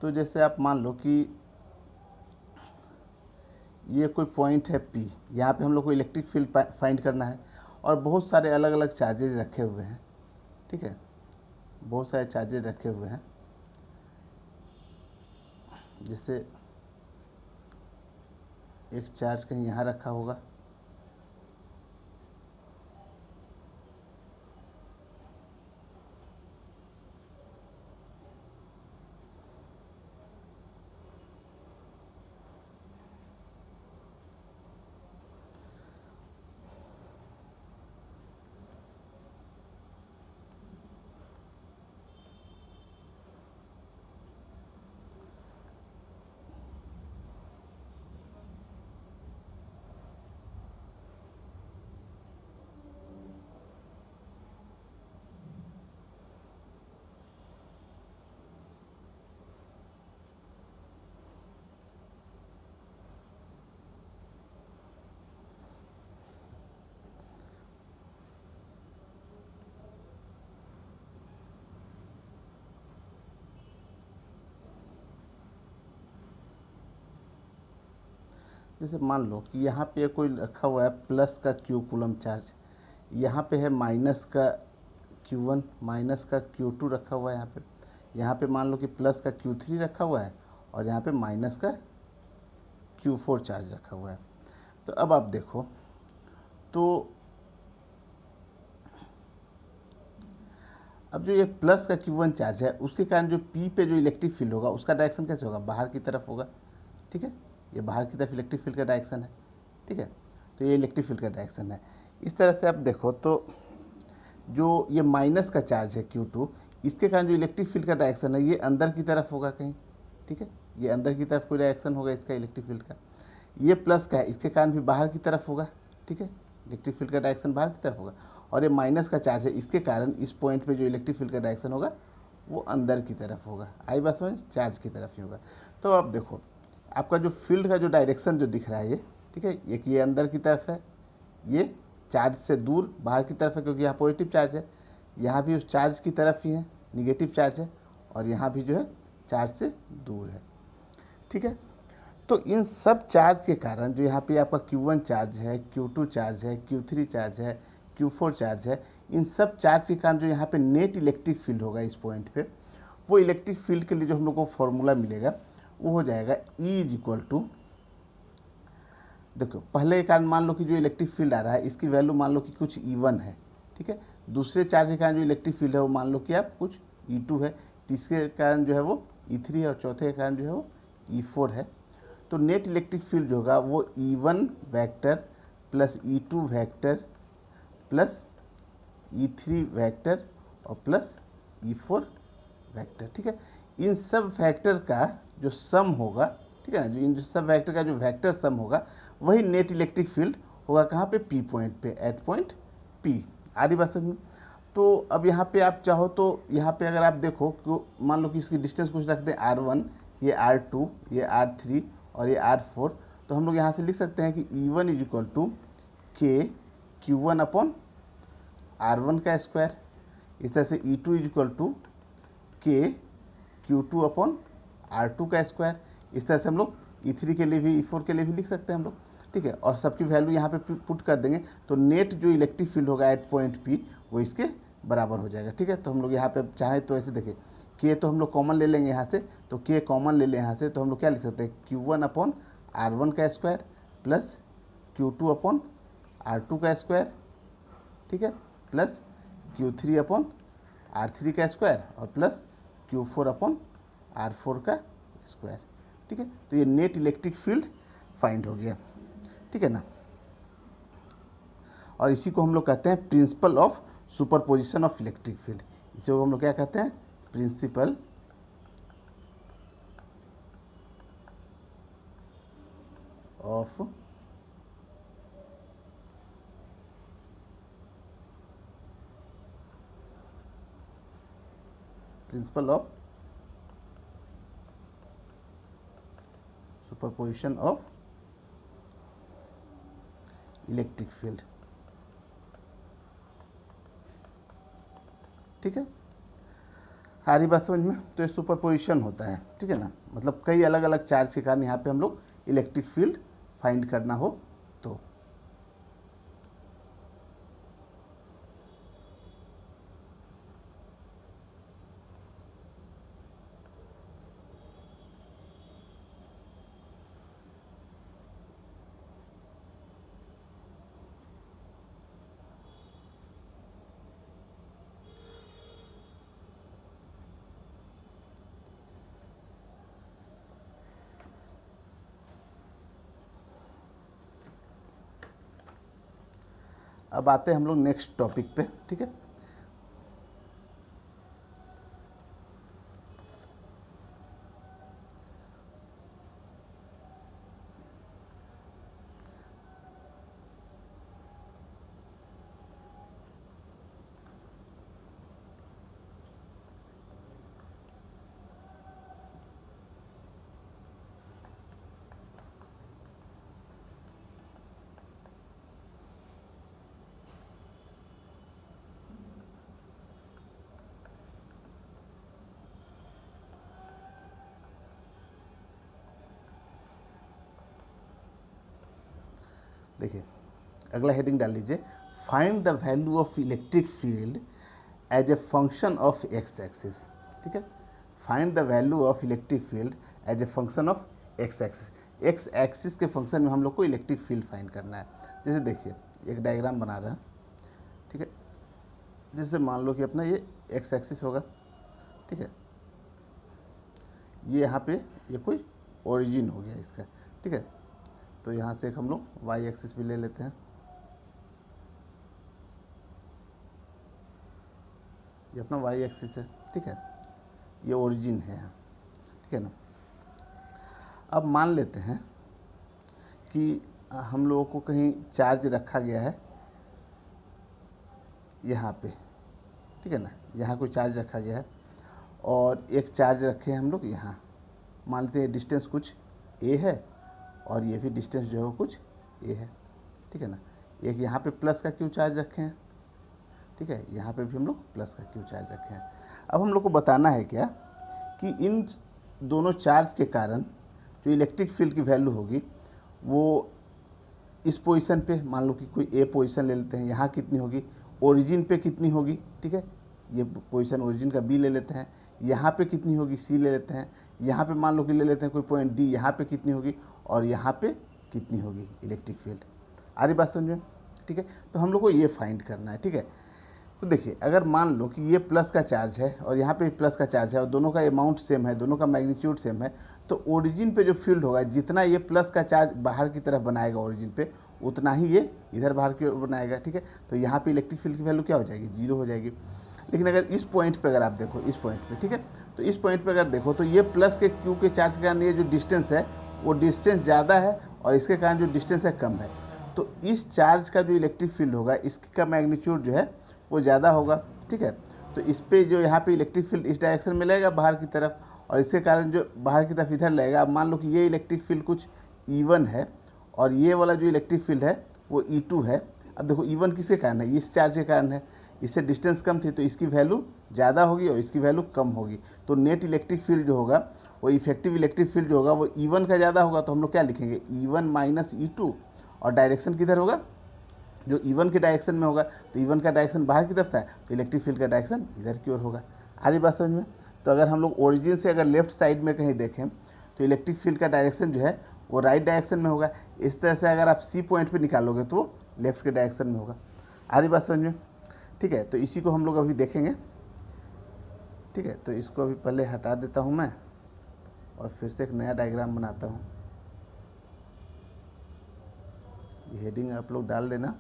तो जैसे आप मान लो कि ये कोई पॉइंट है P, यहाँ पे हम लोग को इलेक्ट्रिक फील्ड फाइंड करना है और बहुत सारे अलग अलग चार्जेज रखे हुए हैं, ठीक है, बहुत सारे चार्जेज रखे हुए हैं। जैसे एक चार्ज कहीं यहाँ रखा होगा, जैसे मान लो कि यहाँ पे कोई रखा हुआ है प्लस का Q कूलम चार्ज, यहाँ पे है माइनस का Q1, माइनस का Q2 रखा हुआ है यहाँ पे मान लो कि प्लस का Q3 रखा हुआ है और यहाँ पे माइनस का Q4 चार्ज रखा हुआ है। तो अब आप देखो, तो अब जो ये प्लस का Q1 चार्ज है उसके कारण जो P पे जो इलेक्ट्रिक फील्ड होगा उसका डायरेक्शन कैसे होगा, बाहर की तरफ होगा, ठीक है, ये बाहर की तरफ इलेक्ट्रिक फील्ड का डायरेक्शन है, ठीक है, तो ये इलेक्ट्रिक फील्ड का डायरेक्शन है। इस तरह से आप देखो तो जो ये माइनस का चार्ज है Q2, इसके कारण जो इलेक्ट्रिक फील्ड का डायरेक्शन है ये अंदर की तरफ होगा कहीं, ठीक है, ये अंदर की तरफ कोई डायरेक्शन होगा इसका इलेक्ट्रिक फील्ड का। ये प्लस का है, इसके कारण भी बाहर की तरफ होगा, ठीक है, इलेक्ट्रिक फील्ड का डायरेक्शन बाहर की तरफ होगा। और ये माइनस का चार्ज है, इसके कारण इस पॉइंट पे जो इलेक्ट्रिक फील्ड का डायरेक्शन होगा वो अंदर की तरफ होगा, आई बात समझ, चार्ज की तरफ ही होगा। तो अब देखो आपका जो फील्ड का जो डायरेक्शन जो दिख रहा है ये, ठीक है, एक ये अंदर की तरफ है, ये चार्ज से दूर बाहर की तरफ है क्योंकि यहाँ पॉजिटिव चार्ज है, यहाँ भी उस चार्ज की तरफ ही है निगेटिव चार्ज है, और यहाँ भी जो है चार्ज से दूर है, ठीक है। तो इन सब चार्ज के कारण जो यहाँ पे आपका Q1 चार्ज है, Q2 चार्ज है, Q3 चार्ज है, Q4 चार्ज है, इन सब चार्ज के कारण जो यहाँ पे नेट इलेक्ट्रिक फील्ड होगा इस पॉइंट पे, वो इलेक्ट्रिक फील्ड के लिए जो हम लोग को फॉर्मूला मिलेगा वो हो जाएगा E इज इक्वल टू, देखो पहले कारण मान लो कि जो इलेक्ट्रिक फील्ड आ रहा है इसकी वैल्यू मान लो कि कुछ E1 है, ठीक है, दूसरे चार्ज के कारण जो इलेक्ट्रिक फील्ड है वो मान लो कि आप कुछ E2 है, तीसरे कारण जो है वो E3 है और चौथे के कारण जो है वो E4 है। तो नेट इलेक्ट्रिक फील्ड जो होगा वो E1 vector plus E2 vector plus E3 vector और प्लस E4 वेक्टर, ठीक है, इन सब वेक्टर का जो सम होगा, ठीक है ना, जो इन सब वेक्टर का जो वेक्टर सम होगा वही नेट इलेक्ट्रिक फील्ड होगा कहाँ पे, P पॉइंट पे, एट पॉइंट P। आदि बात समझ में। तो अब यहाँ पे आप चाहो तो यहाँ पे अगर आप देखो कि मान लो कि इसकी डिस्टेंस कुछ रखते हैं R1, ये R2, ये R3 और ये R4, तो हम लोग यहाँ से लिख सकते हैं कि E1 इज इक्वल टू के Q1 अपॉन R1 का स्क्वायर, इस तरह से E2 इज इक्वल टू के Q2 अपॉन R2 का स्क्वायर, इस तरह से हम लोग E3 के लिए भी E4 के लिए भी लिख सकते हैं हम लोग, ठीक है, और सबकी वैल्यू यहाँ पे पुट कर देंगे तो नेट जो इलेक्ट्रिक फील्ड होगा एट पॉइंट P वो इसके बराबर हो जाएगा, ठीक है। तो हम लोग यहाँ पे चाहें तो ऐसे देखें, के तो हम लोग कॉमन ले लेंगे यहाँ से, तो के कॉमन ले लें यहाँ से, तो हम लोग क्या लिख सकते हैं, Q1 अपॉन R1 का square plus Q2 upon R2 का स्क्वायर, ठीक है, प्लस Q3 अपॉन R3 का स्क्वायर और प्लस Q4 अपॉन R4 का स्क्वायर, ठीक है। तो ये नेट इलेक्ट्रिक फील्ड फाइंड हो गया, ठीक है ना। और इसी को हम लोग कहते हैं principle of superposition of electric field, इसी को हम लोग क्या कहते हैं, principle of superposition of electric field, ठीक है। सारी बात समझ में। तो ये सुपरपोजिशन होता है, ठीक है ना, मतलब कई अलग अलग चार्ज के कारण यहाँ पे हम लोग इलेक्ट्रिक फील्ड फाइंड करना हो तो। अब आते हैं हम लोग नेक्स्ट टॉपिक पे, ठीक है। देखिए अगला हेडिंग डाल लीजिए, find the value of electric field as a function of x axis, ठीक है। Find the value of electric field as a function of x axis. X axis के फंक्शन में हम लोग को इलेक्ट्रिक फील्ड फाइंड करना है। जैसे देखिए एक डायग्राम बना रहे हैं, ठीक है। जैसे मान लो कि अपना ये एक्स एक्सिस होगा, ठीक है। ये यहाँ पे ये कोई ओरिजिन हो गया इसका, ठीक है। तो यहाँ से एक हम लोग वाई एक्सिस भी ले लेते हैं, ये अपना वाई एक्सिस है, ठीक है। ये ओरिजिन है यहाँ, ठीक है ना। अब मान लेते हैं कि हम लोगों को कहीं चार्ज रखा गया है यहाँ पे, ठीक है ना। यहाँ कोई चार्ज रखा गया है और एक चार्ज रखे हैं हम लोग यहाँ, मान लेते हैं डिस्टेंस कुछ ए है और ये भी डिस्टेंस जो है वो कुछ ए है, ठीक है ना। एक यहाँ पे प्लस का क्यू चार्ज रखे हैं, ठीक है। यहाँ पे भी हम लोग प्लस का क्यू चार्ज रखे हैं। अब हम लोग को बताना है क्या कि इन दोनों चार्ज के कारण जो इलेक्ट्रिक फील्ड की वैल्यू होगी वो इस पोजीशन पे, मान लो कि कोई ए पोजीशन ले लेते हैं, यहाँ कितनी होगी, ओरिजिन पे कितनी होगी, ठीक है। ये पोजीशन ओरिजिन का बी ले लेते हैं, यहाँ पे कितनी होगी सी ले लेते हैं, यहाँ पे मान लो कि ले लेते हैं कोई पॉइंट डी, यहाँ पे कितनी होगी और यहाँ पे कितनी होगी इलेक्ट्रिक फील्ड। आ रही बात समझ में, ठीक है। तो हम लोग को ये फाइंड करना है, ठीक है। तो देखिए अगर मान लो कि ये प्लस का चार्ज है और यहाँ पे प्लस का चार्ज है और दोनों का अमाउंट सेम है, दोनों का मैग्नीट्यूड सेम है, तो ओरिजिन पे जो फील्ड होगा, जितना ये प्लस का चार्ज बाहर की तरफ बनाएगा ओरिजिन पे, उतना ही ये इधर बाहर की ओर बनाएगा, ठीक है। तो यहाँ पे इलेक्ट्रिक फील्ड की वैल्यू क्या हो जाएगी, जीरो हो जाएगी। लेकिन अगर इस पॉइंट पे अगर आप देखो, इस पॉइंट पे, ठीक है, तो इस पॉइंट पे अगर देखो तो ये प्लस के क्यू के चार्ज के कारण ये जो डिस्टेंस है वो डिस्टेंस ज़्यादा है और इसके कारण जो डिस्टेंस है कम है। तो इस चार्ज का जो इलेक्ट्रिक फील्ड होगा इसका मैग्नीट्यूड जो है वो ज़्यादा होगा, ठीक है। तो इस पे जो यहाँ पे इलेक्ट्रिक फील्ड इस डायरेक्शन में लगेगा बाहर की तरफ और इसके कारण जो बाहर की तरफ इधर लगेगा। अब मान लो कि ये इलेक्ट्रिक फील्ड कुछ E1 है और ये वाला जो इलेक्ट्रिक फील्ड है वो E2 है। अब देखो E1 किसके कारण है, इस चार्ज के कारण है, इससे डिस्टेंस कम थी तो इसकी वैल्यू ज़्यादा होगी और इसकी वैल्यू कम होगी। तो नेट इलेक्ट्रिक फील्ड जो होगा वो इफेक्टिव इलेक्ट्रिक फील्ड जो होगा वो E1 का ज़्यादा होगा। तो हम लोग क्या लिखेंगे, E1 माइनस E2, और डायरेक्शन किधर होगा, जो E1 के डायरेक्शन में होगा। तो E1 का डायरेक्शन बाहर की तरफ से है तो इलेक्ट्रिक फील्ड का डायरेक्शन इधर की ओर होगा। आ रही बात समझ में। तो अगर हम लोग ओरिजिन से अगर लेफ्ट साइड में कहीं देखें तो इलेक्ट्रिक फील्ड का डायरेक्शन जो है वो राइट डायरेक्शन में होगा। इस तरह से अगर आप सी पॉइंट पे निकालोगे तो वो लेफ्ट के डायरेक्शन में होगा। आ रही बात समझ में, ठीक है। तो इसी को हम लोग अभी देखेंगे, ठीक है। तो इसको अभी पहले हटा देता हूँ मैं और फिर से एक नया डायग्राम बनाता हूँ। ये हेडिंग आप लोग डाल देना।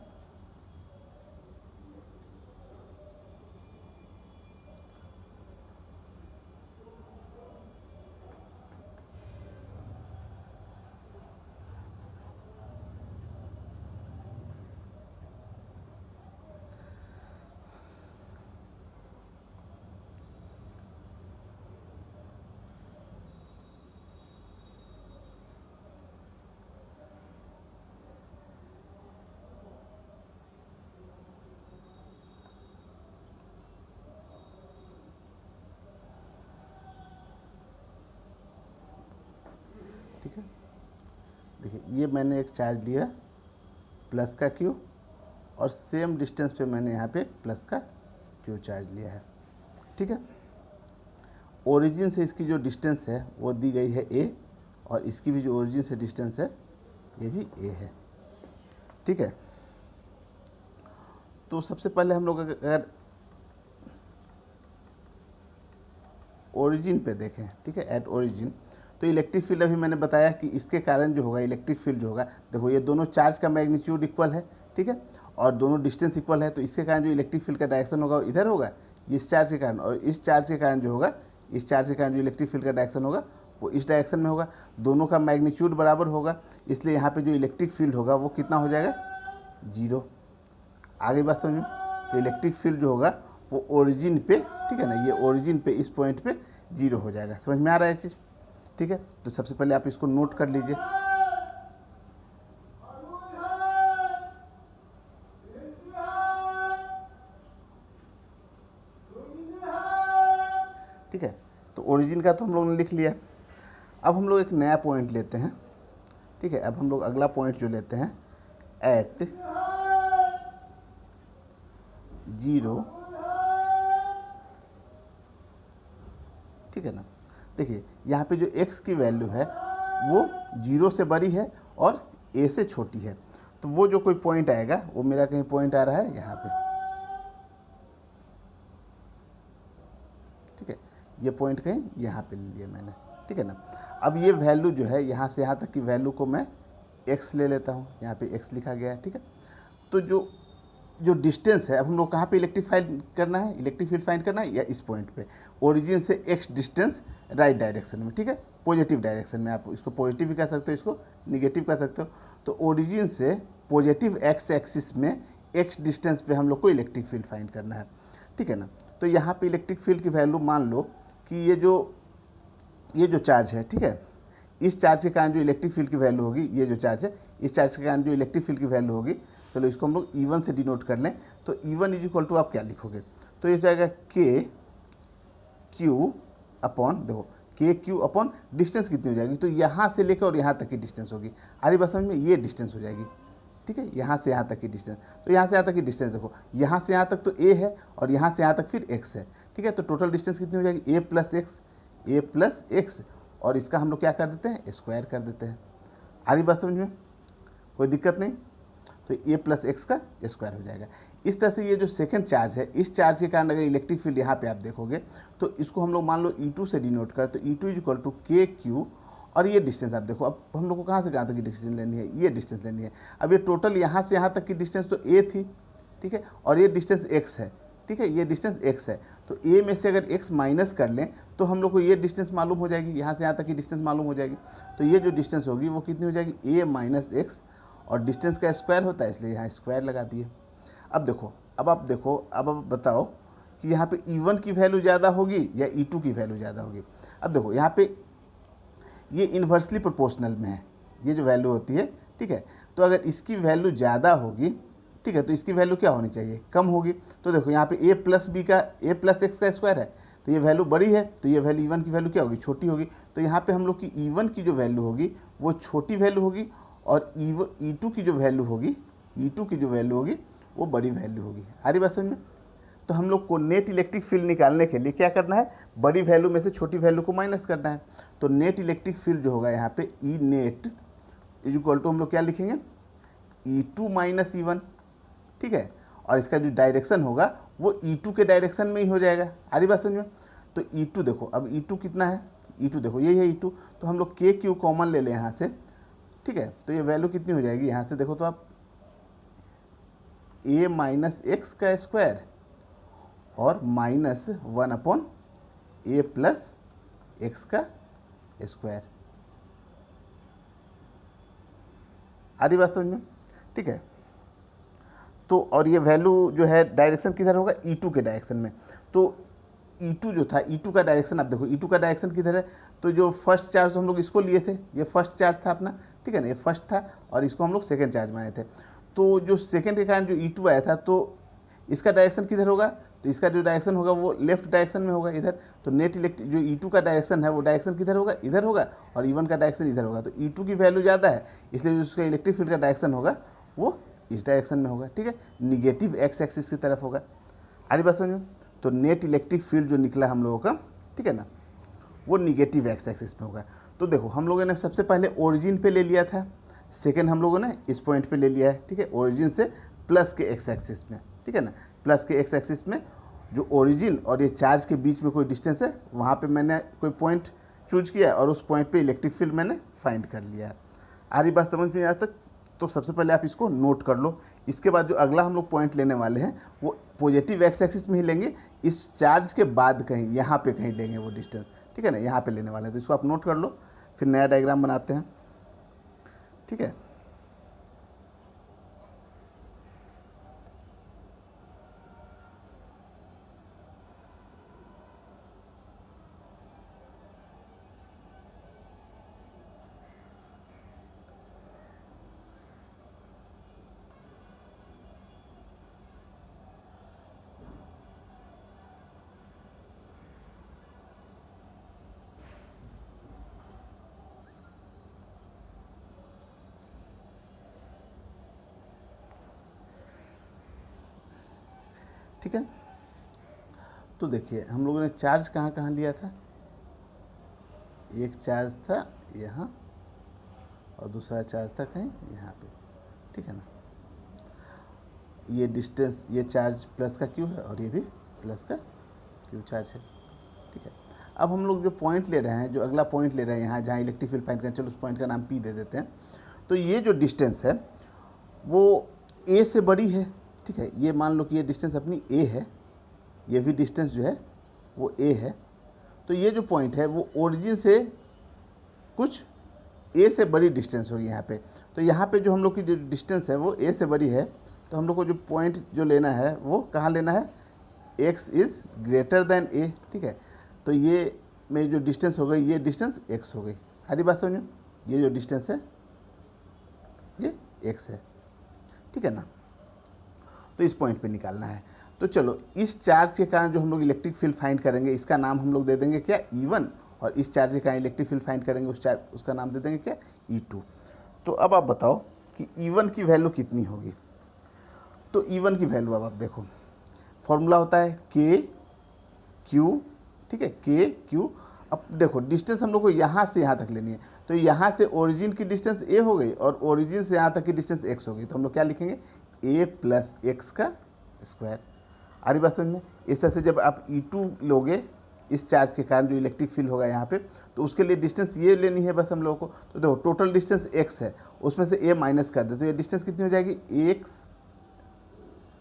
ठीक है। देखिए ये मैंने एक चार्ज लिया प्लस का क्यू और सेम डिस्टेंस पे मैंने यहाँ पे प्लस का क्यू चार्ज लिया है, ठीक है। ओरिजिन से इसकी जो डिस्टेंस है वो दी गई है a और इसकी भी जो ओरिजिन से डिस्टेंस है ये भी a है, ठीक है। तो सबसे पहले हम लोग अगर ओरिजिन पे देखें, ठीक है, एट ओरिजिन, तो इलेक्ट्रिक फील्ड अभी मैंने बताया कि इसके कारण जो होगा इलेक्ट्रिक फील्ड जो होगा, देखो ये दोनों चार्ज का मैग्नीट्यूड इक्वल है, ठीक है, और दोनों डिस्टेंस इक्वल है, तो इसके कारण जो इलेक्ट्रिक फील्ड का डायरेक्शन होगा वो इधर होगा इस चार्ज के कारण, और इस चार्ज के कारण जो होगा, इस चार्ज के कारण जो इलेक्ट्रिक फील्ड का डायरेक्शन होगा वो इस डायरेक्शन में होगा। दोनों का मैग्नीट्यूड बराबर होगा, इसलिए यहाँ पे जो इलेक्ट्रिक फील्ड होगा वो कितना हो जाएगा, 0। आगे बात समझो, तो इलेक्ट्रिक फील्ड जो होगा वो ओरिजिन पे, ठीक है ना, ये ओरिजिन पे इस पॉइंट पे 0 हो जाएगा। समझ में आ रहा है चीज़, ठीक है। तो सबसे पहले आप इसको नोट कर लीजिए। ठीक है, तो ओरिजिन का तो हम लोग ने लिख लिया। अब हम लोग एक नया पॉइंट लेते हैं, ठीक है। अब हम लोग अगला पॉइंट जो लेते हैं एट 0, ठीक है ना। देखिए यहाँ पे जो x की वैल्यू है वो 0 से बड़ी है और a से छोटी है, तो वो जो कोई पॉइंट आएगा वो मेरा कहीं पॉइंट आ रहा है यहाँ पे, ठीक है। ये पॉइंट कहीं यहाँ पे ले लिया मैंने, ठीक है ना। अब ये वैल्यू जो है यहाँ से यहाँ तक की वैल्यू को मैं x ले लेता हूँ, यहाँ पे x लिखा गया है, ठीक है। तो जो डिस्टेंस है, अब हम लोग कहाँ पे इलेक्ट्रिक फाइंड करना है, इलेक्ट्रिक फील्ड फाइंड करना है या इस पॉइंट पे, ओरिजिन से x डिस्टेंस राइट डायरेक्शन में, ठीक है, पॉजिटिव डायरेक्शन में। आप इसको पॉजिटिव भी कह सकते हो, इसको निगेटिव कह सकते हो। तो ओरिजिन से पॉजिटिव x एक्सिस में x डिस्टेंस पे हम लोग को इलेक्ट्रिक फील्ड फाइंड करना है, ठीक है ना। तो यहाँ पे इलेक्ट्रिक फील्ड की वैल्यू मान लो कि ये जो चार्ज है, ठीक है, इस चार्ज के कारण जो इलेक्ट्रिक फील्ड की वैल्यू होगी, ये जो चार्ज है इस चार्ज के कारण जो इलेक्ट्रिक फील्ड की वैल्यू होगी, चलो इसको हम लोग E1 से डिनोट कर लें। तो E1 इज इक्वल टू आप क्या लिखोगे, तो ये जाएगा के क्यू अपॉन, देखो के क्यू अपॉन डिस्टेंस कितनी हो जाएगी, तो यहाँ से लेकर और यहाँ तक की डिस्टेंस होगी। आ रही बात समझ में, ये डिस्टेंस हो जाएगी, ठीक है, यहाँ से यहाँ तक की डिस्टेंस। तो यहाँ से यहाँ तक की डिस्टेंस देखो, यहाँ से यहाँ तक तो a है और यहाँ से यहाँ तक फिर x है, ठीक है। तो टोटल डिस्टेंस कितनी हो जाएगी, a प्लस x, और इसका हम लोग क्या कर देते हैं, स्क्वायर कर देते हैं। आ रही बात समझ में, कोई दिक्कत नहीं। तो a प्लस एक्स का स्क्वायर हो जाएगा। इस तरह से ये जो सेकंड चार्ज है, इस चार्ज के कारण अगर इलेक्ट्रिक फील्ड यहाँ पे आप देखोगे तो इसको हम लोग मान लो E2 से डिनोट करें, तो E2 इज इक्वल टू के क्यू, और ये डिस्टेंस आप देखो, अब हम लोग को कहाँ से कहाँ तक की डिस्टेंस लेनी है, ये डिस्टेंस लेनी है। अब ये टोटल यहाँ से यहाँ तक की डिस्टेंस तो a थी, ठीक है, और ये डिस्टेंस x है, ठीक है, ये डिस्टेंस x है। तो a में से अगर x माइनस कर लें तो हम लोग को ये डिस्टेंस मालूम हो जाएगी, यहाँ से यहाँ तक की डिस्टेंस मालूम हो जाएगी। तो ये जो डिस्टेंस होगी वो कितनी हो जाएगी, a माइनस एक्स, और डिस्टेंस का स्क्वायर होता है इसलिए यहाँ स्क्वायर लगा दिए। अब देखो, अब आप बताओ कि यहाँ पे E1 की वैल्यू ज़्यादा होगी या E2 की वैल्यू ज़्यादा होगी। अब देखो यहाँ पे ये इन्वर्सली प्रोपोर्शनल में है, ये जो वैल्यू होती है, ठीक है। तो अगर इसकी वैल्यू ज़्यादा होगी, ठीक है, तो इसकी वैल्यू क्या होनी चाहिए, कम होगी। तो देखो यहाँ पे a प्लस एक्स का स्क्वायर है, तो ये वैल्यू बड़ी है, तो ये वैल्यू E1 की वैल्यू क्या होगी, छोटी होगी। तो यहाँ पे हम लोग की E1 की जो वैल्यू होगी वो छोटी वैल्यू होगी, और E2 की जो वैल्यू होगी वो बड़ी वैल्यू होगी। आ रही बात समझ में। तो हम लोग को नेट इलेक्ट्रिक फील्ड निकालने के लिए क्या करना है, बड़ी वैल्यू में से छोटी वैल्यू को माइनस करना है। तो नेट इलेक्ट्रिक फील्ड जो होगा यहाँ पे E net is equal to हम लोग क्या लिखेंगे, E2 माइनस E1, ठीक है, और इसका जो डायरेक्शन होगा वो E2 के डायरेक्शन में ही हो जाएगा। आ रही बात समझ में। तो E2 देखो, अब E2 कितना है, E2 देखो यही है E2, तो हम लोग के क्यू कॉमन ले लें यहाँ से, ठीक है। तो ये वैल्यू कितनी हो जाएगी, यहाँ से देखो तो आप a माइनस एक्स का स्क्वायर और minus 1 upon a plus x का स्क्वायर। आ रही बात समझ में, ठीक है। तो और ये वैल्यू जो है डायरेक्शन किधर होगा, E2 के डायरेक्शन में। तो E2 जो था, E2 का डायरेक्शन आप देखो, E2 का डायरेक्शन किधर है, तो जो फर्स्ट चार्ज हम लोग इसको लिए थे, ये फर्स्ट चार्ज था अपना, ठीक है ना, ये फर्स्ट था, और इसको हम लोग सेकेंड चार्ज माने थे। तो जो सेकेंड के कारण जो E2 आया था, तो इसका डायरेक्शन किधर होगा, तो इसका जो डायरेक्शन होगा वो लेफ्ट डायरेक्शन में होगा इधर। तो नेट इलेक्ट्रिक जो E2 का डायरेक्शन है वो डायरेक्शन किधर होगा, इधर होगा, और E1 का डायरेक्शन इधर होगा। तो E2 की वैल्यू ज़्यादा है, इसलिए जो उसका इलेक्ट्रिक फील्ड का डायरेक्शन होगा वो इस डायरेक्शन में होगा, ठीक है, निगेटिव एक्स एक्सिस की तरफ होगा। आगे बात समझ में। तो नेट इलेक्ट्रिक फील्ड जो निकला हम लोगों का, ठीक है ना, वो निगेटिव एक्स एक्सिस में होगा। तो देखो हम लोगों ने सबसे पहले ओरिजिन पे ले लिया था, सेकेंड हम लोगों ने इस पॉइंट पे ले लिया है, ठीक है, ओरिजिन से प्लस के एक्स एक्सिस में, ठीक है ना, प्लस के एक्स एक्सिस में जो ओरिजिन और ये चार्ज के बीच में कोई डिस्टेंस है वहाँ पे मैंने कोई पॉइंट चूज किया और उस पॉइंट पे इलेक्ट्रिक फील्ड मैंने फाइंड कर लिया है। आ रही बात समझ में यहाँ तक? तो सबसे पहले आप इसको नोट कर लो। इसके बाद जो अगला हम लोग पॉइंट लेने वाले हैं वो पॉजिटिव एक्स एक्सिस में ही लेंगे, इस चार्ज के बाद कहीं यहाँ पे कहीं लेंगे वो डिस्टेंस, ठीक है ना, यहाँ पे लेने वाले हैं। तो इसको आप नोट कर लो, फिर नया डायग्राम बनाते हैं, ठीक है। ठीक है, तो देखिए हम लोगों ने चार्ज कहाँ कहाँ लिया था, एक चार्ज था यहाँ और दूसरा चार्ज था कहीं यहाँ पे, ठीक है ना। ये डिस्टेंस, ये चार्ज प्लस का क्यू है और ये भी प्लस का क्यू चार्ज है, ठीक है। अब हम लोग जो पॉइंट ले रहे हैं, जो अगला पॉइंट ले रहे हैं यहाँ जहाँ इलेक्ट्रिक फील्ड फाइंड करें, चलो उस पॉइंट का नाम पी दे देते हैं। तो ये जो डिस्टेंस है वो ए से बड़ी है, ठीक है, ये मान लो कि ये डिस्टेंस अपनी ए है, ये भी डिस्टेंस जो है वो ए है। तो ये जो पॉइंट है वो ओरिजिन से कुछ ए से बड़ी डिस्टेंस होगी यहाँ पे। तो यहाँ पे जो हम लोग की जो डिस्टेंस है वो ए से बड़ी है, तो हम लोग को जो पॉइंट जो लेना है वो कहाँ लेना है, x इज़ ग्रेटर देन ए, ठीक है। तो ये में जो डिस्टेंस हो गई ये डिस्टेंस x हो गई। हरी बात समझो, ये जो डिस्टेंस है ये x है, ठीक है ना। तो इस पॉइंट पे निकालना है। तो चलो इस चार्ज के कारण जो हम लोग इलेक्ट्रिक फील्ड फाइंड करेंगे इसका नाम हम लोग दे देंगे क्या, E1, और इस चार्ज के कारण इलेक्ट्रिक फील्ड फाइंड करेंगे उसका नाम दे देंगे क्या, E2। तो अब आप बताओ कि E1 की वैल्यू कितनी होगी। तो E1 की वैल्यू अब आप देखो, फॉर्मूला होता है K Q, ठीक है, K Q। अब देखो डिस्टेंस हम लोग को यहाँ से यहाँ तक लेनी है, तो यहाँ से ओरिजिन की डिस्टेंस a हो गई और ओरिजिन से यहाँ तक की डिस्टेंस x हो गई। तो हम लोग क्या लिखेंगे, a प्लस एक्स का स्क्वायर। आ रही बात समझ में। इस तरह से जब आप E2 लोगे इस चार्ज के कारण जो इलेक्ट्रिक फील्ड होगा यहाँ पे, तो उसके लिए डिस्टेंस ये लेनी है बस हम लोगों को। तो देखो टोटल डिस्टेंस x है, उसमें से a माइनस कर दे, तो ये डिस्टेंस कितनी हो जाएगी, x,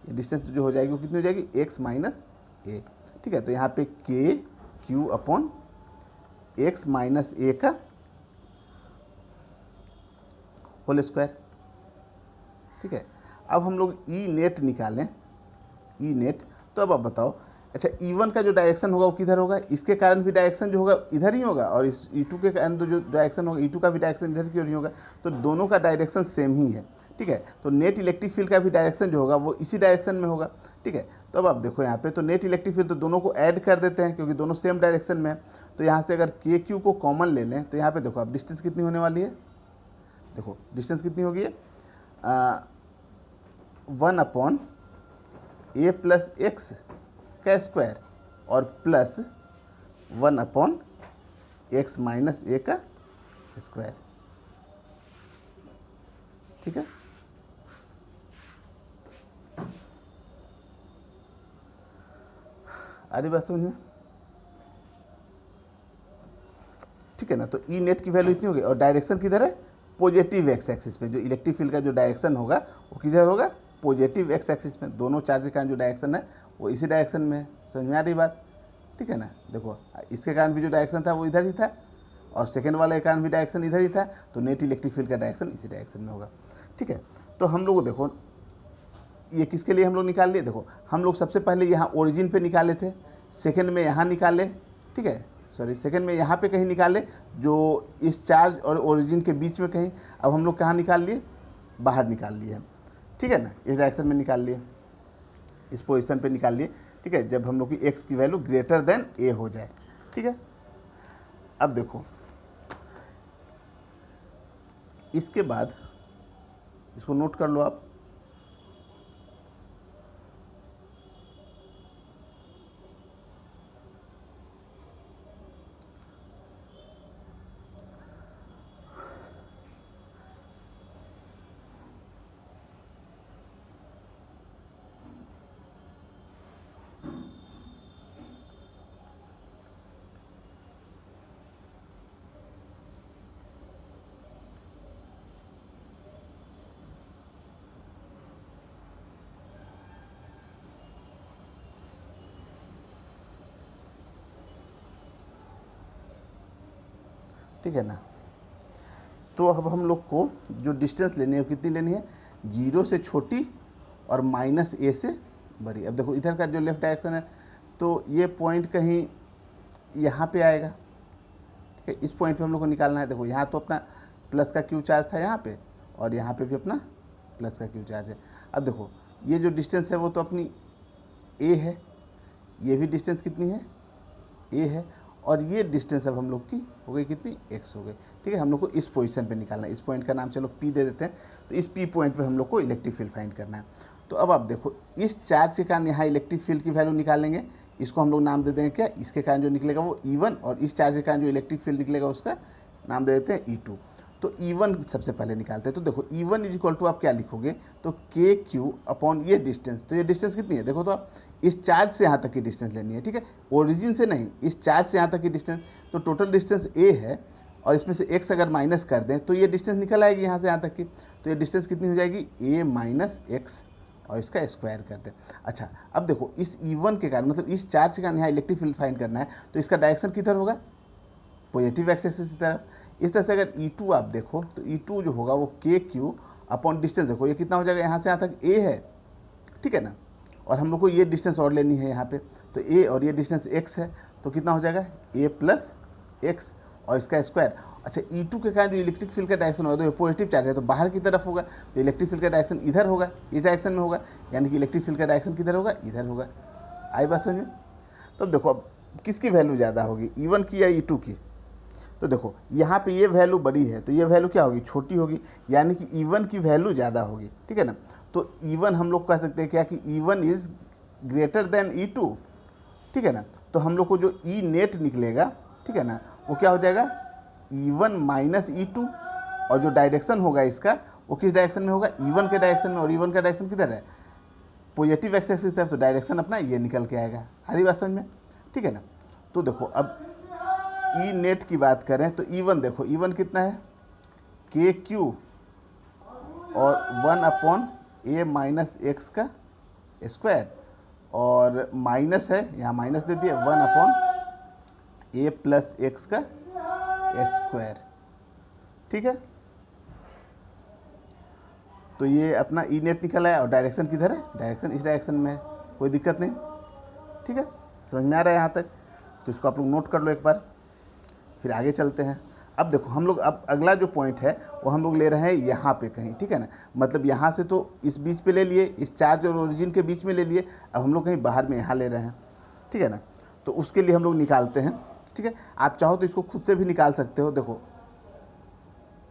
ये डिस्टेंस जो हो जाएगी वो कितनी हो जाएगी, x माइनस a, ठीक है। तो यहाँ पे K Q upon x minus a का होल स्क्वायर, ठीक है। अब हम लोग ई नेट निकालें, ई नेट। तो अब आप बताओ, अच्छा E1 का जो डायरेक्शन होगा वो किधर होगा, इसके कारण भी डायरेक्शन जो होगा इधर ही होगा, और इस E2 के कारण जो डायरेक्शन होगा E2 का भी डायरेक्शन इधर की ओर ही होगा। तो दोनों का डायरेक्शन सेम ही है, ठीक है। तो नेट इलेक्ट्रिक फील्ड का भी डायरेक्शन जो होगा वो इसी डायरेक्शन में होगा, ठीक है। तो अब आप देखो यहाँ पे, तो नेट इलेक्ट्रिक फील्ड तो दोनों को ऐड कर देते हैं क्योंकि दोनों सेम डायरेक्शन में है। तो यहाँ से अगर के क्यू को कॉमन ले लें तो यहाँ पे देखो अब डिस्टेंस कितनी होने वाली है, देखो डिस्टेंस कितनी होगी है, 1 अपॉन a प्लस एक्स का स्क्वायर और प्लस 1 अपॉन एक्स माइनस ए का स्क्वायर, ठीक है। आ रही बात समझ में, ठीक है ना। तो ई नेट की वैल्यू इतनी होगी, और डायरेक्शन किधर है, पॉजिटिव एक्स एक्सिस पे। जो इलेक्ट्रिक फील्ड का जो डायरेक्शन होगा वो किधर होगा, पॉजिटिव एक्स एक्सिस में। दोनों चार्ज का जो डायरेक्शन है वो इसी डायरेक्शन में है। समझ में आ रही बात, ठीक है ना। देखो इसके कारण भी जो डायरेक्शन था वो इधर ही था, और सेकेंड वाले के कारण भी डायरेक्शन इधर ही था। तो नेट इलेक्ट्रिक फील्ड का डायरेक्शन इसी डायरेक्शन में होगा, ठीक है। तो हम लोग देखो ये किसके लिए हम लोग निकाल लिए, देखो हम लोग सबसे पहले यहाँ ओरिजिन पे निकाले थे, सेकेंड में यहाँ निकाले, ठीक है, सॉरी सेकेंड में यहाँ पे कहीं निकाले जो इस चार्ज और ओरिजिन के बीच में कहीं। अब हम लोग कहाँ निकाल लिए, बाहर निकाल लिए, ठीक है ना, इस डायरेक्शन में निकाल लिए, इस पोजीशन पे निकाल लिए, ठीक ठीक है, जब हम लोग की x की वैल्यू ग्रेटर देन a हो जाए। ठीक है, अब देखो इसके बाद इसको नोट कर लो आप, ठीक है ना। तो अब हम लोग को जो डिस्टेंस लेनी है वो कितनी लेनी है, 0 से छोटी और -a से बड़ी। अब देखो इधर का जो लेफ्ट डायरेक्शन है तो ये पॉइंट कहीं यहाँ पे आएगा। ठीक है, इस पॉइंट पे हम लोग को निकालना है। देखो यहाँ तो अपना प्लस का क्यू चार्ज था यहाँ पे, और यहाँ पे भी अपना प्लस का क्यू चार्ज है। अब देखो ये जो डिस्टेंस है वो तो अपनी a है, ये भी डिस्टेंस कितनी है, a है, और ये डिस्टेंस अब हम लोग की हो गई कितनी, x हो गई। ठीक है, हम लोग को इस पोजीशन पे निकालना है। इस पॉइंट का नाम चलो p दे देते हैं। तो इस p पॉइंट पे हम लोग को इलेक्ट्रिक फील्ड फाइंड करना है। तो अब आप देखो इस चार्ज के कारण यहाँ इलेक्ट्रिक फील्ड की वैल्यू निकालेंगे। इसको हम लोग नाम दे देंगे क्या, इसके कारण जो निकलेगा वो E1, और इस चार्ज के कारण जो इलेक्ट्रिक फील्ड निकलेगा उसका नाम दे देते हैं E2। तो E1 सबसे पहले निकालते हैं। तो देखो E1 इज इक्वल टू आप क्या लिखोगे, तो KQ अपॉन ये डिस्टेंस। तो ये डिस्टेंस कितनी है, देखो तो आप इस चार्ज से यहाँ तक की डिस्टेंस लेनी है। ठीक है, ओरिजिन से नहीं, इस चार्ज से यहाँ तक की डिस्टेंस। तो टोटल डिस्टेंस a है, और इसमें से x अगर माइनस कर दें तो ये डिस्टेंस निकल आएगी यहाँ से यहाँ तक की। तो ये डिस्टेंस कितनी हो जाएगी, a माइनस एक्स, और इसका स्क्वायर कर दें। अच्छा, अब देखो इस E1 के कारण, मतलब इस चार्ज के कारण यहाँ इलेक्ट्रिक फील्ड फाइंड करना है, तो इसका डायरेक्शन किधर होगा, पॉजिटिव एक्स एक्सिस की तरफ। इस तरह से अगर E2 आप देखो तो E2 जो होगा वो KQ अपॉन डिस्टेंस, देखो ये कितना हो जाएगा, यहाँ से यहाँ तक a है। ठीक है ना, और हम लोग को ये डिस्टेंस और लेनी है यहाँ पे, तो a और ये डिस्टेंस x है, तो कितना हो जाएगा a प्लस एक्स, और इसका स्क्वायर। अच्छा, E2 के कारण जो इलेक्ट्रिक फील्ड का डायरेक्शन होगा, तो ये पॉजिटिव चार्ज है तो बाहर की तरफ होगा, तो इलेक्ट्रिक फील्ड का डायरेक्शन इधर होगा, इस डायरेक्शन में होगा, यानी कि इलेक्ट्रिक फील्ड का डायरेक्शन किधर होगा, इधर होगा। आई बात समझ में। तो देखो अब किसकी वैल्यू ज़्यादा होगी, E1 की या E2 की। तो देखो यहाँ पे ये वैल्यू बड़ी है तो ये वैल्यू क्या होगी, छोटी होगी, यानी कि E1 की वैल्यू ज़्यादा होगी। ठीक है ना, तो E1 हम लोग कह सकते हैं क्या कि E1 is greater than E2। ठीक है ना, तो हम लोग को जो E नेट निकलेगा, ठीक है ना, वो क्या हो जाएगा, E1 माइनस E2, और जो डायरेक्शन होगा इसका वो किस डायरेक्शन में होगा, E1 के डायरेक्शन में, और E1 का डायरेक्शन किधर है, पॉजिटिव एक्स एक्सिस तरफ, तो डायरेक्शन अपना ये निकल के आएगा। हरी बात समझ में। ठीक है ना, तो देखो अब E नेट की बात करें तो E1 देखो, E1 कितना है, KQ और 1 अपॉन a माइनस एक्स का स्क्वायर, और माइनस है यहाँ माइनस दे दिए, 1 अपॉन a प्लस एक्स का स्क्वायर। ठीक है, तो ये अपना ई नेट निकल आया, और डायरेक्शन किधर है, डायरेक्शन इस डायरेक्शन में है, कोई दिक्कत नहीं। ठीक है, समझ में आ रहा है यहाँ तक। तो इसको आप लोग नोट कर लो एक बार, फिर आगे चलते हैं। अब देखो हम लोग अब अगला जो पॉइंट है वो हम लोग ले रहे हैं यहाँ पे कहीं। ठीक है ना, मतलब यहाँ से तो इस बीच पे ले लिए, इस चार्ज और ओरिजिन के बीच में ले लिए, अब हम लोग कहीं बाहर में यहाँ ले रहे हैं। ठीक है ना, तो उसके लिए हम लोग निकालते हैं। ठीक है, आप चाहो तो इसको खुद से भी निकाल सकते हो। देखो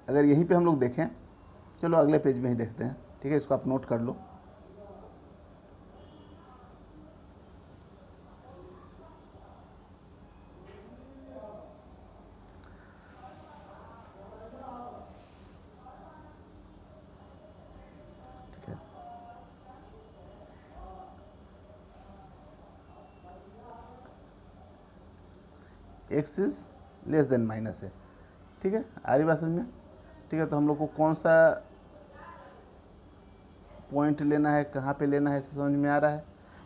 अगर यहीं पे हम लोग देखें, चलो अगले पेज में ही देखते हैं। ठीक है, इसको आप नोट कर लो। ठीक है, x is less than minus है। ठीक है, आ रही बात समझ में। ठीक है, तो हम लोग को कौन सा पॉइंट लेना है, कहाँ पे लेना है, समझ में आ रहा है।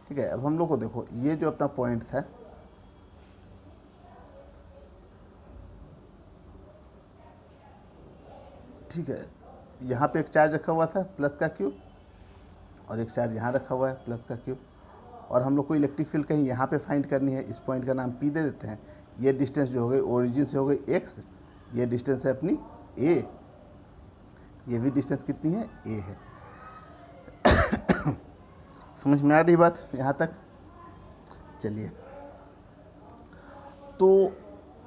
ठीक है, अब हम लोग को देखो ये जो अपना पॉइंट था, ठीक है, यहाँ पे एक चार्ज रखा हुआ था प्लस का क्यू, और एक चार्ज यहाँ रखा हुआ है प्लस का क्यू, और हम लोग को इलेक्ट्रिक फील्ड कहीं यहाँ पे फाइंड करनी है। इस पॉइंट का नाम P दे देते हैं। ये डिस्टेंस जो हो गई ओरिजिन से हो गई x, ये डिस्टेंस है अपनी a, ये भी डिस्टेंस कितनी है, a है। समझ में आ रही बात यहाँ तक। चलिए, तो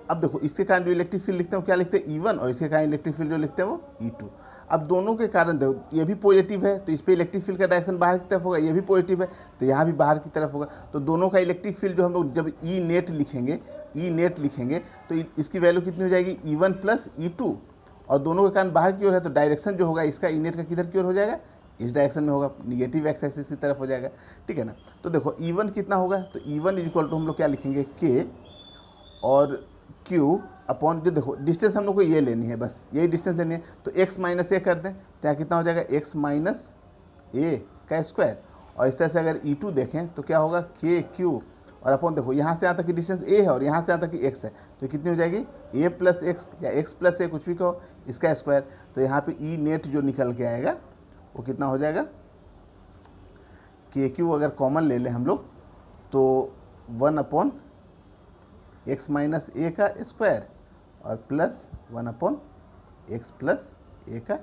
अब देखो इसके कारण जो इलेक्ट्रिक फील्ड लिखते हैं वो क्या लिखते हैं E1, और इसके कारण इलेक्ट्रिक फील्ड जो लिखते हैं वो E2। अब दोनों के कारण देखो ये भी पॉजिटिव है तो इस पे इलेक्ट्रिक फील्ड का डायरेक्शन बाहर की तरफ होगा, ये भी पॉजिटिव है तो यहाँ भी बाहर की तरफ होगा। तो दोनों का इलेक्ट्रिक फील्ड जो हम लोग जब ई नेट लिखेंगे तो इसकी वैल्यू कितनी हो जाएगी E1 प्लस E2, और दोनों के कारण बाहर की ओर है तो डायरेक्शन जो होगा इसका ई नेट का किधर की ओर हो जाएगा, इस डायरेक्शन में होगा, निगेटिव एक्स एक्सिस की तरफ हो जाएगा, ठीक है ना। तो देखो E1 कितना होगा, तो E1 इक्वल टू हम लोग क्या लिखेंगे K और Q अपॉन, जो देखो डिस्टेंस हम लोग को ये लेनी है, बस यही डिस्टेंस लेनी है, तो x माइनस ए कर दें तो यहाँ कितना हो जाएगा x माइनस ए का स्क्वायर, और इस तरह से अगर E2 देखें तो क्या होगा KQ, और अपॉन देखो यहाँ से यहाँ तक की डिस्टेंस a है और यहाँ से यहाँ तक की x है, तो कितनी हो जाएगी a प्लस एक्स या x प्लस ए, कुछ भी कहो, इसका स्क्वायर। तो यहाँ पे ई नेट जो निकल के आएगा वो कितना हो जाएगा KQ, अगर कॉमन ले लें हम लोग तो 1 अपॉन एक्स माइनस ए का स्क्वायर और प्लस 1 अपॉन एक्स प्लस ए का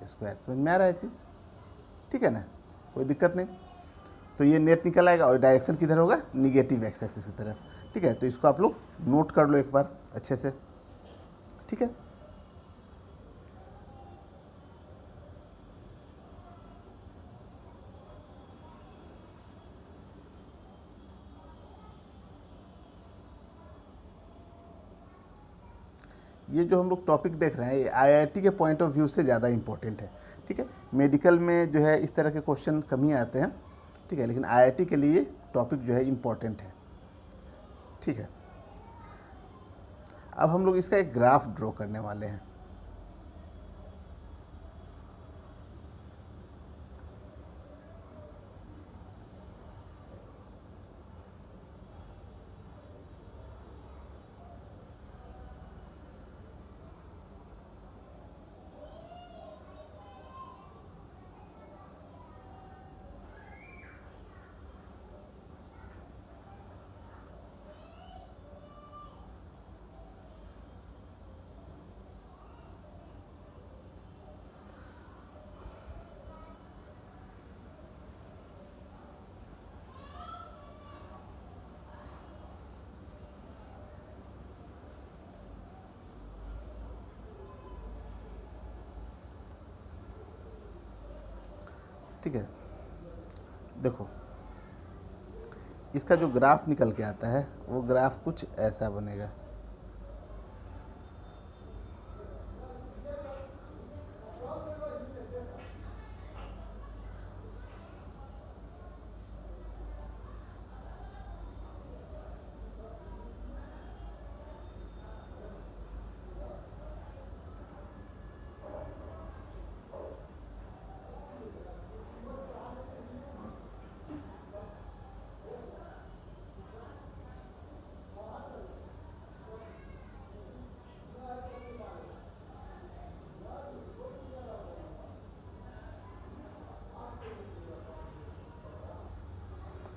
स्क्वायर। समझ में आ रहा है चीज़, ठीक है ना, कोई दिक्कत नहीं। तो ये नेट निकल आएगा और डायरेक्शन किधर होगा, निगेटिव एक्स एक्सिस की तरफ, ठीक है। तो इसको आप लोग नोट कर लो एक बार अच्छे से, ठीक है। ये जो हम लोग टॉपिक देख रहे हैं ये आईआईटी के पॉइंट ऑफ व्यू से ज़्यादा इम्पोर्टेंट है, ठीक है। मेडिकल में जो है इस तरह के क्वेश्चन कम ही आते हैं, ठीक है, लेकिन आईआईटी के लिए टॉपिक जो है इम्पोर्टेंट है, ठीक है। अब हम लोग इसका एक ग्राफ ड्रॉ करने वाले हैं। ठीक है, देखो इसका जो ग्राफ निकल के आता है वो ग्राफ कुछ ऐसा बनेगा।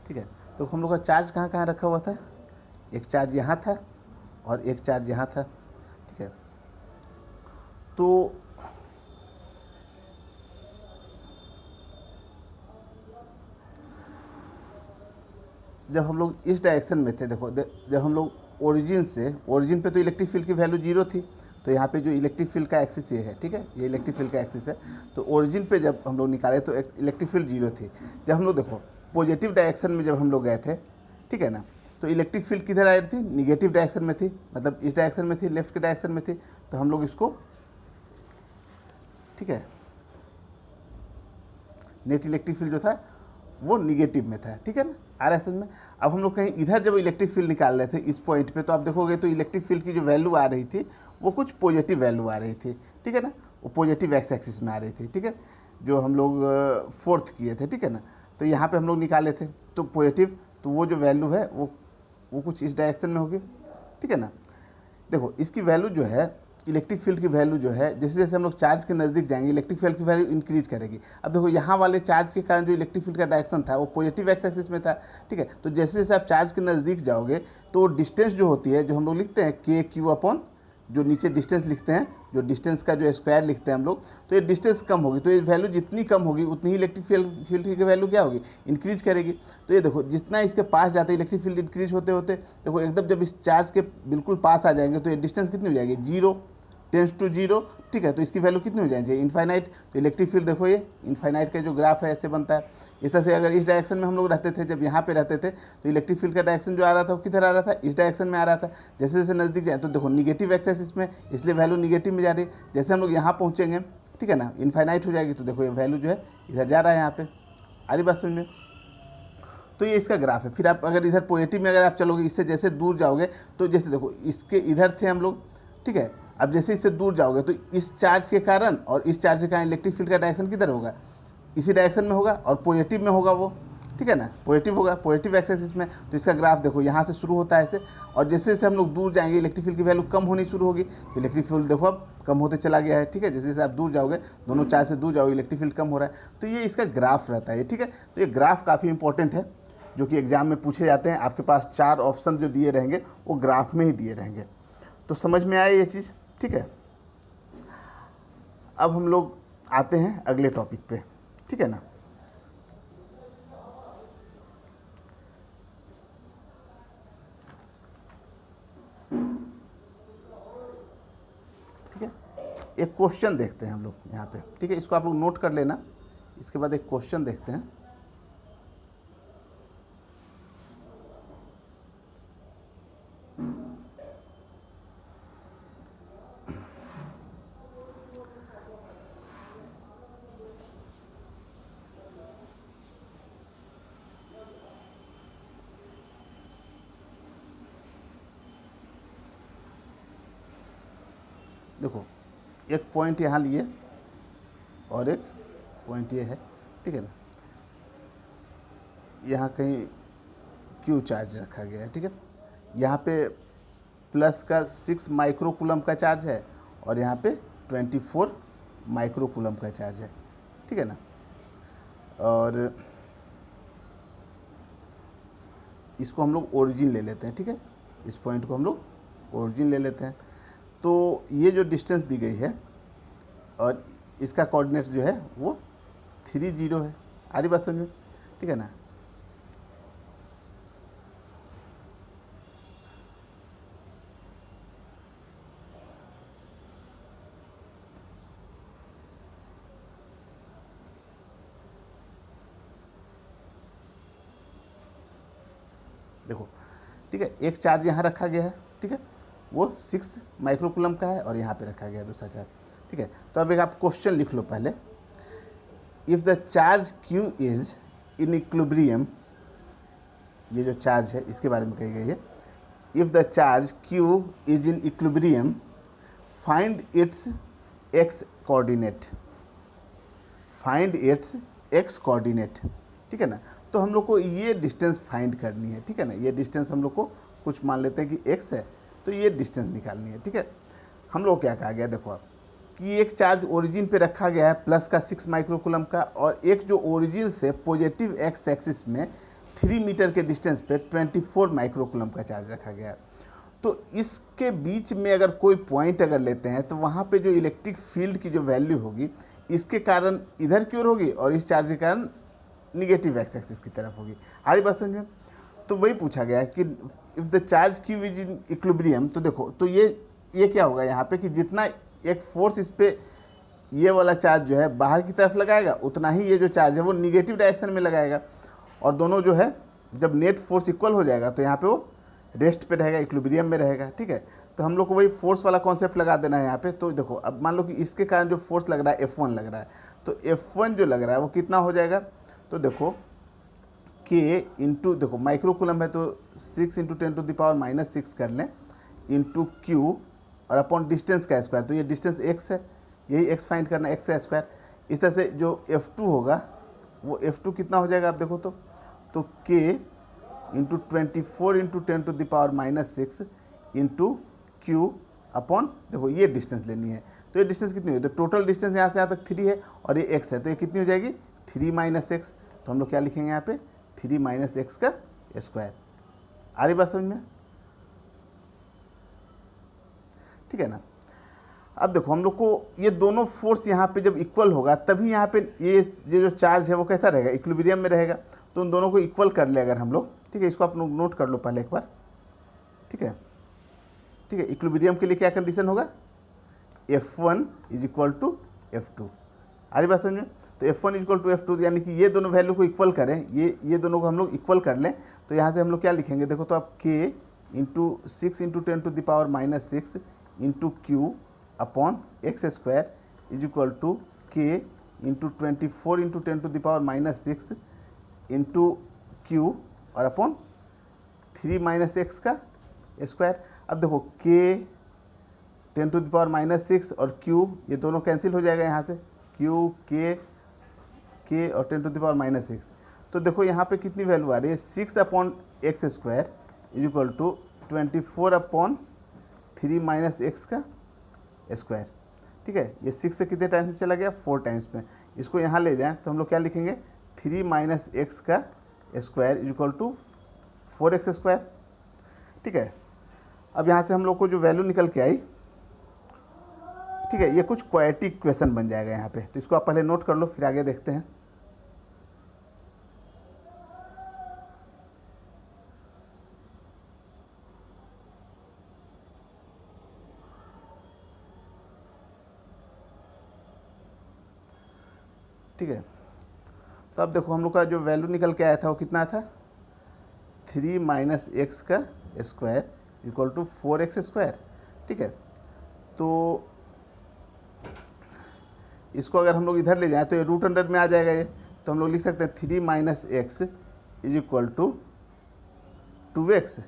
ठीक है, तो हम लोग का चार्ज कहाँ कहाँ रखा हुआ था, एक चार्ज यहाँ था और एक चार्ज यहाँ था, ठीक है। तो जब हम लोग इस डायरेक्शन में थे, देखो जब हम लोग ओरिजिन पे तो इलेक्ट्रिक फील्ड की वैल्यू 0 थी, तो यहाँ पे जो इलेक्ट्रिक फील्ड का एक्सिस ये है, ठीक है, ये इलेक्ट्रिक फील्ड का एक्सिस है। तो ओरिजिन पे जब हम लोग निकाले तो इलेक्ट्रिक फील्ड 0 थी। जब हम लोग देखो पॉजिटिव डायरेक्शन में जब हम लोग गए थे, ठीक है ना, तो इलेक्ट्रिक फील्ड किधर आ रही थी, निगेटिव डायरेक्शन में थी, मतलब इस डायरेक्शन में थी, लेफ्ट के डायरेक्शन में थी। तो हम लोग इसको, ठीक है, नेट इलेक्ट्रिक फील्ड जो था वो निगेटिव में था, ठीक है ना, आ रहा है समझ में। अब हम लोग कहीं इधर जब इलेक्ट्रिक फील्ड निकाल रहे थे इस पॉइंट पे, तो आप देखोगे तो इलेक्ट्रिक फील्ड की जो वैल्यू आ रही थी वो कुछ पॉजिटिव वैल्यू आ रही थी, ठीक है ना, वो पॉजिटिव एक्स एक्सिस में आ रही थी, ठीक है, जो हम लोग फोर्थ किए थे, ठीक है ना। तो यहाँ पे हम लोग निकाले थे तो पॉजिटिव, तो वो जो वैल्यू है वो कुछ इस डायरेक्शन में होगी, ठीक है ना। देखो इसकी वैल्यू जो है, इलेक्ट्रिक फील्ड की वैल्यू जो है, जैसे जैसे हम लोग चार्ज के नज़दीक जाएंगे इलेक्ट्रिक फील्ड की वैल्यू इंक्रीज करेगी। अब देखो यहाँ वाले चार्ज के कारण जो इलेक्ट्रिक फील्ड का डायरेक्शन था वो पॉजिटिव एक्स एक्सिस में था, ठीक है। तो जैसे जैसे आप चार्ज के नज़दीक जाओगे तो डिस्टेंस जो होती है, जो हम लोग लिखते हैं KQ अपॉन जो नीचे डिस्टेंस लिखते हैं, जो डिस्टेंस का जो स्क्वायर लिखते हैं हम लोग, तो ये डिस्टेंस कम होगी, तो ये वैल्यू जितनी कम होगी उतनी ही इलेक्ट्रिक फील्ड की वैल्यू क्या होगी, इंक्रीज करेगी। तो ये देखो जितना इसके पास जाते हैं इलेक्ट्रिक फील्ड इंक्रीज होते होते देखो एकदम जब इस चार्ज के बिल्कुल पास आ जाएंगे तो ये डिस्टेंस कितनी हो जाएगी, 0 टेंस टू 0, ठीक है। तो इसकी वैल्यू कितनी हो जाएगी, इनफाइनाइट। तो इलेक्ट्रिक फील्ड देखो ये इनफाइनाइट का जो ग्राफ है ऐसे बनता है। इस तरह से अगर इस डायरेक्शन में हम लोग रहते थे, जब यहाँ पे रहते थे, तो इलेक्ट्रिक फील्ड का डायरेक्शन जो आ रहा था वो किधर आ रहा था, इस डायरेक्शन में आ रहा था। जैसे जैसे नज़दीक जाए तो देखो निगेटिव एक्सेस इसमें, इसलिए वैल्यू निगेटिव में जा रही है। जैसे हम लोग यहाँ पहुँचेंगे, ठीक है ना, इनफाइनाइट हो जाएगी, तो देखो ये वैल्यू जो है इधर जा रहा है यहाँ पे। आ रही बात समझ में। तो ये इसका ग्राफ है। फिर आप अगर इधर पॉजिटिव में अगर आप चलोगे, इससे जैसे दूर जाओगे, तो जैसे देखो इसके इधर थे हम लोग, ठीक है। अब जैसे इससे दूर जाओगे तो इस चार्ज के कारण और इस चार्ज के कारण इलेक्ट्रिक फील्ड का डायरेक्शन किधर होगा, इसी डायरेक्शन में होगा और पॉजिटिव में होगा वो, ठीक है ना, पॉजिटिव होगा, पॉजिटिव एक्सेस इसमें। तो इसका ग्राफ देखो यहाँ से शुरू होता है ऐसे, और जैसे जैसे हम लोग दूर जाएंगे इलेक्ट्रिक फील्ड की वैल्यू कम होनी शुरू होगी। तो इलेक्ट्रिक फील्ड देखो अब कम होते चला गया है, ठीक है। जैसे जैसे आप दूर जाओगे, दोनों चार्ज से दूर जाओगे, इलेक्ट्रिक फील्ड कम हो रहा है। तो ये इसका ग्राफ रहता है, ठीक है। तो ये ग्राफ काफ़ी इंपॉर्टेंट है, जो कि एग्जाम में पूछे जाते हैं। आपके पास 4 ऑप्शन जो दिए रहेंगे वो ग्राफ में ही दिए रहेंगे। तो समझ में आए ये चीज़, ठीक है। अब हम लोग आते हैं अगले टॉपिक पे, ठीक है ना। ठीक है, एक क्वेश्चन देखते हैं हम लोग यहाँ पे, ठीक है। इसको आप लोग नोट कर लेना। इसके बाद एक क्वेश्चन देखते हैं। देखो एक पॉइंट यहाँ लिए और एक पॉइंट ये है, ठीक है ना। यहाँ कहीं क्यू चार्ज रखा गया है, ठीक है। यहाँ पे प्लस का 6 माइक्रोकूलम का चार्ज है और यहाँ पे 24 माइक्रोकूलम का चार्ज है, ठीक है ना। और इसको हम लोग ओरिजिन ले लेते हैं, ठीक है। इस पॉइंट को हम लोग ओरिजिन ले लेते हैं। तो ये जो डिस्टेंस दी गई है और इसका कोऑर्डिनेट जो है वो 3 0 है। आ रही बात समझ में, ठीक है ना। देखो, ठीक है, एक चार्ज यहाँ रखा गया है, ठीक है, वो 6 माइक्रोकूलम का है और यहाँ पे रखा गया है दूसरा चार्ज, ठीक है। तो अब एक आप क्वेश्चन लिख लो पहले। If the charge Q is in equilibrium, ये जो चार्ज है इसके बारे में कही गई है। If the charge Q is in equilibrium find its x coordinate, find its x coordinate, ठीक है ना। तो हम लोग को ये डिस्टेंस फाइंड करनी है, ठीक है ना। ये डिस्टेंस हम लोग को कुछ मान लेते हैं कि x है, तो ये डिस्टेंस निकालनी है, ठीक है। हम लोग क्या कहा गया, देखो आप कि एक चार्ज ओरिजिन पे रखा गया है प्लस का 6 माइक्रोकूलम का, और एक जो ओरिजिन से पॉजिटिव एक्स एक्सिस में 3 मीटर के डिस्टेंस पे 24 माइक्रोकूलम का चार्ज रखा गया है। तो इसके बीच में अगर कोई पॉइंट अगर लेते हैं तो वहाँ पे जो इलेक्ट्रिक फील्ड की जो वैल्यू होगी इसके कारण इधर की ओर होगी और इस चार्ज के कारण निगेटिव एक्स एक्सिस की तरफ होगी। आगे बात समझ में। तो वही पूछा गया है कि if the charge Q is in equilibrium, तो देखो तो ये क्या होगा यहाँ पे कि जितना एक फोर्स इस पे ये वाला चार्ज जो है बाहर की तरफ लगाएगा उतना ही ये जो चार्ज है वो निगेटिव डायरेक्शन में लगाएगा, और दोनों जो है जब नेट फोर्स इक्वल हो जाएगा तो यहाँ पे वो रेस्ट पे रहेगा, इक्विलिब्रियम में रहेगा, ठीक है। तो हम लोग को वही फोर्स वाला कॉन्सेप्ट लगा देना है यहाँ पे। तो देखो अब मान लो कि इसके कारण जो फोर्स लग रहा है F1 लग रहा है, तो F1 जो लग रहा है वो कितना हो जाएगा, तो देखो K इंटू, देखो माइक्रोकूलम है तो 6 इंटू 10⁻⁻6 कर लें इंटू Q और अपॉन डिस्टेंस का स्क्वायर। तो ये डिस्टेंस x है, यही x फाइंड करना, x का स्क्वायर। इस तरह से जो F2 होगा वो F2 कितना हो जाएगा आप देखो तो K into 24 into 10⁻⁻6 into Q upon, देखो ये डिस्टेंस लेनी है। तो ये डिस्टेंस कितनी हुई, तो टोटल डिस्टेंस यहाँ से यहाँ तक 3 है और ये x है, तो ये कितनी हो जाएगी 3 - x। तो हम लोग क्या लिखेंगे यहाँ पे 3 - x का स्क्वायर। आ रही बात समझ में। ठीक है ना। अब देखो हम लोग को ये दोनों फोर्स यहाँ पे जब इक्वल होगा तभी यहाँ पे ये जो चार्ज है वो कैसा रहेगा, इक्विलिब्रियम में रहेगा। तो उन दोनों को इक्वल कर ले अगर हम लोग, ठीक है, इसको आप लोग नोट कर लो पहले एक बार, ठीक है। ठीक है, इक्विलिब्रियम के लिए क्या कंडीशन होगा, F1 is equal to F2। आ रही बात समझ में। तो F1 is equal to F2 यानी कि ये दोनों वैल्यू को इक्वल करें, ये दोनों को हम लोग इक्वल कर लें। तो यहाँ से हम लोग क्या लिखेंगे, देखो तो आप K into 6 into 10 to the power -6 into Q upon x square is equal to K into 24 into 10 to the power -6 into Q और अपॉन 3 - x का स्क्वायर। अब देखो K 10 टू द पावर -6 और Q ये दोनों कैंसिल हो जाएगा यहाँ से, Q K और 10 टू द पावर -6। तो देखो यहाँ पे कितनी वैल्यू आ रही है, 6 upon x square is equal to 24 upon 3 - x का स्क्वायर। ठीक है, ये 6 से कितने टाइम्स में चला गया, 4 टाइम्स में। इसको यहाँ ले जाएं तो हम लोग क्या लिखेंगे, 3 - x का square is equal to 4x square. ठीक है, अब यहाँ से हम लोग को जो वैल्यू निकल के आई, ठीक है, ये कुछ क्वाड्रेटिक इक्वेशन बन जाएगा यहाँ पे। तो इसको आप पहले नोट कर लो, फिर आगे देखते हैं। ठीक है, तो अब देखो हम लोग का जो वैल्यू निकल के आया था वो कितना था, 3 - x का square equal to 4x square. ठीक है, तो इसको अगर हम लोग इधर ले जाएं तो ये रूट अंडर में आ जाएगा ये। तो हम लोग लिख सकते हैं 3 - x is equal to 2x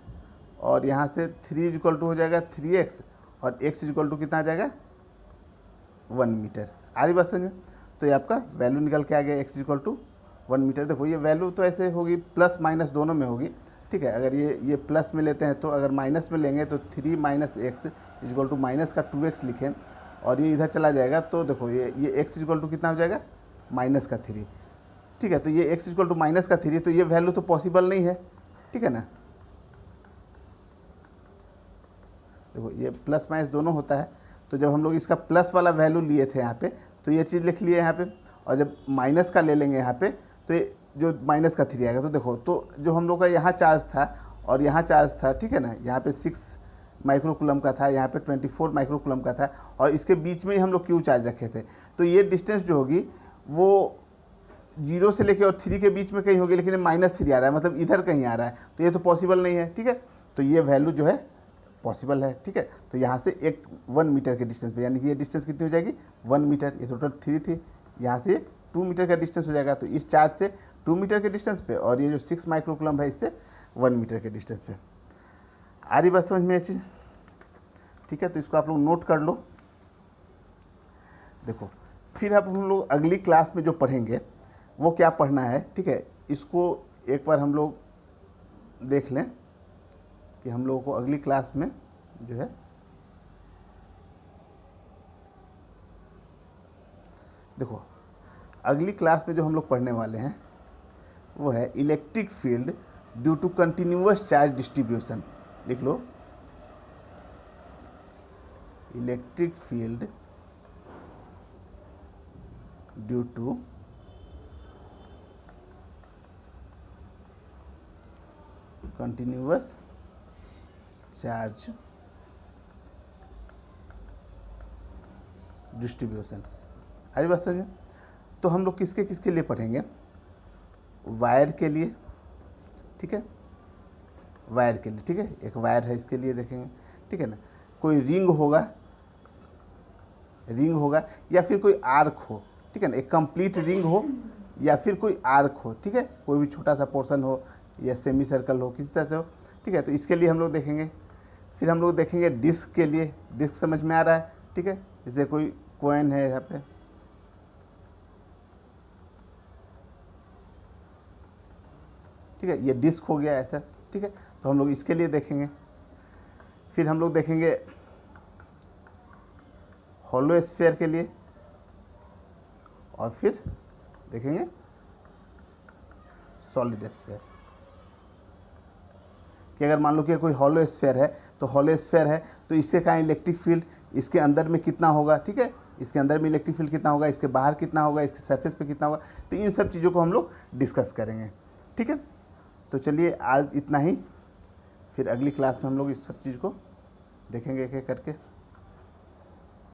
और यहाँ से 3 इज इक्वल टू हो जाएगा 3x और x इज इक्वल टू कितना आ जाएगा, 1 मीटर। आ रही बात समझ में। तो ये आपका वैल्यू निकल के आ गया, x is equal to 1 meter. देखो ये वैल्यू तो ऐसे होगी प्लस माइनस दोनों में होगी। ठीक है, अगर ये प्लस में लेते हैं तो अगर माइनस में लेंगे तो 3 - x is equal to minus का 2x लिखें और ये इधर चला जाएगा तो देखो ये x इज इक्वल टू कितना हो जाएगा, -3। ठीक है, तो ये x इज इक्वल टू -3, तो ये वैल्यू तो पॉसिबल नहीं है। ठीक है ना, देखो ये प्लस माइनस दोनों होता है। तो जब हम लोग इसका प्लस वाला वैल्यू लिए थे यहाँ पे तो ये चीज़ लिख लिए यहाँ पे, और जब माइनस का ले लेंगे यहाँ पे तो ये जो -3 आएगा। तो देखो तो जो हम लोग का यहाँ चार्ज था और यहाँ चार्ज था, ठीक है ना, यहाँ पे 6 माइक्रोकुलम का था, यहाँ पे 24 माइक्रोकुलम का था और इसके बीच में ही हम लोग Q चार्ज रखे थे। तो ये डिस्टेंस जो होगी वो 0 से लेके और 3 के बीच में कहीं होगी, लेकिन -3 आ रहा है, मतलब इधर कहीं आ रहा है। तो ये तो पॉसिबल नहीं है। ठीक है, तो ये वैल्यू जो है पॉसिबल है। ठीक है, तो यहाँ से 1 मीटर के डिस्टेंस पे, यानी कि ये डिस्टेंस कितनी हो जाएगी, 1 मीटर। ये टोटल 3 थी, यहाँ से 2 मीटर का डिस्टेंस हो जाएगा। तो इस चार्ज से 2 मीटर के डिस्टेंस पे और ये जो 6 माइक्रोकुलम है इससे 1 मीटर के डिस्टेंस पे। आ रही बात समझ में ये चीज़। ठीक है, तो इसको आप लोग नोट कर लो। देखो फिर अब हम लोग अगली क्लास में जो पढ़ेंगे वो क्या पढ़ना है। ठीक है, इसको एक बार हम लोग देख लें कि हम लोगों को अगली क्लास में जो है, देखो अगली क्लास में जो हम लोग पढ़ने वाले हैं वो है electric field due to continuous charge distribution. लिख लो, electric field due to continuous charge distribution. अरे बात समझे। तो हम लोग किसके किसके लिए पढ़ेंगे, वायर के लिए। ठीक है, वायर के लिए। ठीक है, एक वायर है इसके लिए देखेंगे। ठीक है ना, कोई रिंग होगा या फिर कोई आर्क हो। ठीक है ना, एक कंप्लीट रिंग हो या फिर कोई आर्क हो। ठीक है, कोई भी छोटा सा पोर्शन हो या सेमी सर्कल हो, किसी तरह से हो। ठीक है, तो इसके लिए हम लोग देखेंगे। फिर हम लोग देखेंगे डिस्क के लिए। डिस्क समझ में आ रहा है। ठीक है, जैसे कोई कॉइन है यहाँ पे, ठीक है, ये डिस्क हो गया ऐसा। ठीक है, तो हम लोग इसके लिए देखेंगे। फिर हम लोग देखेंगे हॉलो स्फीयर के लिए और फिर देखेंगे सॉलिड स्फीयर कि अगर मान लो कि कोई हॉलो स्फीयर है, तो हॉलो स्फीयर है तो इससे का इलेक्ट्रिक फील्ड इसके अंदर में कितना होगा, ठीक है, इसके अंदर में इलेक्ट्रिक फील्ड कितना होगा, इसके बाहर कितना होगा, इसके सरफेस पे कितना होगा, तो इन सब चीज़ों को हम लोग डिस्कस करेंगे, ठीक है। तो चलिए आज इतना ही, फिर अगली क्लास में हम लोग इस सब चीज़ को देखेंगे एक एक करके।